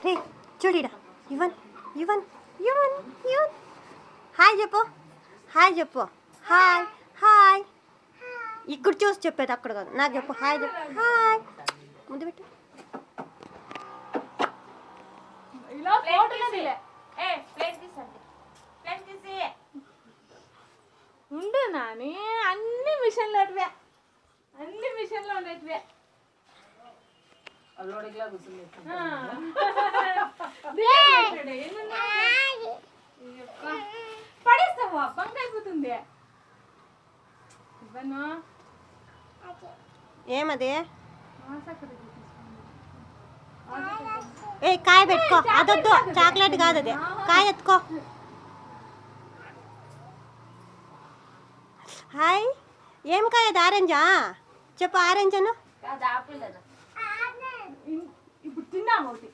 రే చూడిడా Yuvan Yuvan Yuvan Yuvan hi చెప్పు hi చెప్పు hi hi ఇక్కడ చూసి చెప్పేది అక్కడ కాదు నాకు చెప్పు హాయ్ చెప్పు హాయ్ ముందు పెట్టు ఉండు నాని అన్ని మిషన్లు ఉండేటివే పడేస్తావా బంక్ అయిపోతుంది ఏమది ఏ కాయ పెట్టుకో అదొద్దు చాక్లెట్ కాదు అది కాయ ఎత్తుకో హాయ్ ఏం కాయ అది ఆరెంజా చెప్పు ఆరెంజ్ అను ఇప్పుడు తిన్నాము ఒకటి